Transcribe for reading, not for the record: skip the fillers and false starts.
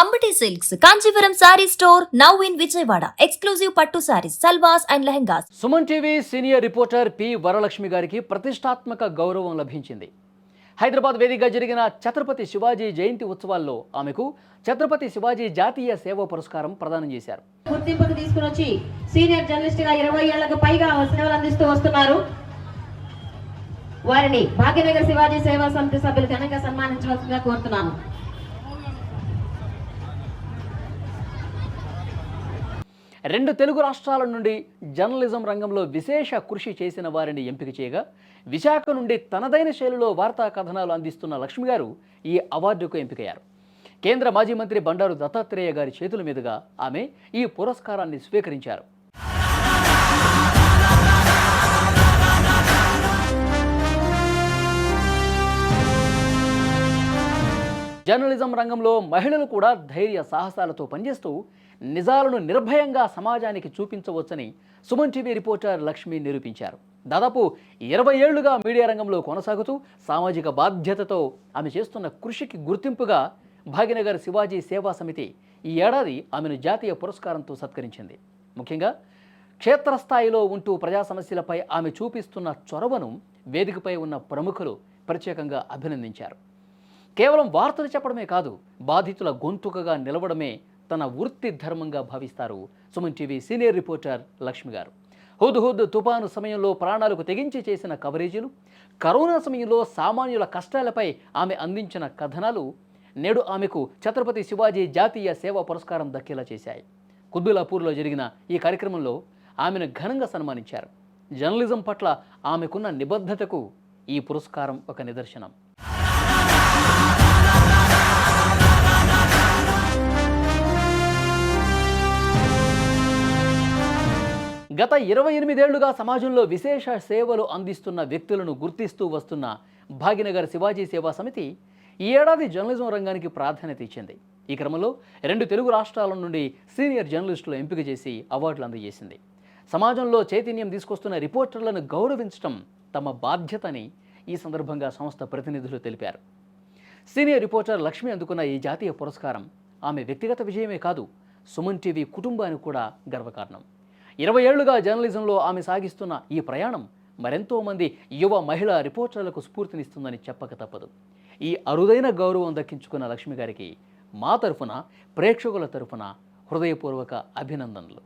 Ambati silks Kanchipuram sari store now in Vijayawada. Exclusive pattu saris, salwars and lehengas. Suman TV senior reporter P Varalakshmi గారికి ప్రతిష్టాత్మక గౌరవం లభించింది. హైదరాబాద్ వేదికగా జరిగిన ఛత్రపతి శివాజీ జయంతి ఉత్సవాల్లో ఆమెకు ఛత్రపతి శివాజీ జాతీయ సేవా పురస్కారం ప్రదానం చేశారు. గుర్తింపుకు తీసుకుని వచ్చి సీనియర్ జర్నలిస్ట్ గా 20 ఏళ్లకు పైగా సేవలు అందిస్తూ వస్తున్నారు. వారిని భాగ్యనగర్ శివాజీ సేవా సమితి సభ్యులు ఘనంగా సన్మానించవలసిందిగా కోరుతున్నాను. రెండు తెలుగు రాష్ట్రాల నుండి జర్నలిజం రంగంలో విశేష కృషి చేసిన వారిని ఎంపిక చేయగా, విశాఖ నుండి తనదైన శైలిలో వార్తా కథనాలు అందిస్తున్న లక్ష్మి గారు ఈ అవార్డుకు ఎంపికయ్యారు. కేంద్ర మాజీ మంత్రి బండారు దత్తాత్రేయ గారి చేతుల మీదుగా ఆమె ఈ పురస్కారాన్ని స్వీకరించారు. జర్నలిజం రంగంలో మహిళలు కూడా ధైర్య సాహసాలతో పనిచేస్తూ నిజాలను నిర్భయంగా సమాజానికి చూపించవచ్చని సుమన్ టీవీ రిపోర్టర్ లక్ష్మి నిరూపించారు. దాదాపు 20 ఏళ్లుగా మీడియా రంగంలో కొనసాగుతూ సామాజిక బాధ్యతతో ఆమె చేస్తున్న కృషికి గుర్తింపుగా భాగ్యనగర్ శివాజీ సేవా సమితి ఈ ఏడాది ఆమెను జాతీయ పురస్కారంతో సత్కరించింది. ముఖ్యంగా క్షేత్రస్థాయిలో ఉంటూ ప్రజా సమస్యలపై ఆమె చూపిస్తున్న చొరవను వేదికపై ఉన్న ప్రముఖులు ప్రత్యేకంగా అభినందించారు. కేవలం వార్తలు చెప్పడమే కాదు, బాధితుల గొంతుకగా నిలవడమే తన వృత్తి ధర్మంగా భావిస్తారు Suman TV senior reporter Lakshmi గారు. హుద్ తుపాను సమయంలో ప్రాణాలకు తెగించి చేసిన కవరేజీలు, కరోనా సమయంలో సామాన్యుల కష్టాలపై ఆమె అందించిన కథనాలు నేడు ఆమెకు ఛత్రపతి శివాజీ జాతీయ సేవా పురస్కారం దక్కేలా చేశాయి. కుత్బుల్లాపూర్లో జరిగిన ఈ కార్యక్రమంలో ఆమెను ఘనంగా సన్మానించారు. జర్నలిజం పట్ల ఆమెకున్న నిబద్ధతకు ఈ పురస్కారం ఒక నిదర్శనం. గత 28 ఏళ్లుగా సమాజంలో విశేష సేవలు అందిస్తున్న వ్యక్తులను గుర్తిస్తూ వస్తున్న భాగ్యనగర్ శివాజీ సేవా సమితి ఈ ఏడాది జర్నలిజం రంగానికి ప్రాధాన్యత ఇచ్చింది. ఈ క్రమంలో 2 తెలుగు రాష్ట్రాల నుండి సీనియర్ జర్నలిస్టులు ఎంపిక చేసి అవార్డులు అందజేసింది. సమాజంలో చైతన్యం తీసుకొస్తున్న రిపోర్టర్లను గౌరవించడం తమ బాధ్యతని ఈ సందర్భంగా సంస్థ ప్రతినిధులు తెలిపారు. సీనియర్ రిపోర్టర్ లక్ష్మి అందుకున్న ఈ జాతీయ పురస్కారం ఆమె వ్యక్తిగత విజయమే కాదు, సుమన్ టీవీ కుటుంబానికి కూడా గర్వకారణం. 20 ఏళ్లుగా జర్నలిజంలో ఆమె సాగిస్తున్న ఈ ప్రయాణం మరెంతో మంది యువ మహిళా రిపోర్టర్లకు స్ఫూర్తినిస్తుందని చెప్పక తప్పదు. ఈ అరుదైన గౌరవం దక్కించుకున్న లక్ష్మి గారికి మా తరఫున, ప్రేక్షకుల తరఫున హృదయపూర్వక అభినందనలు.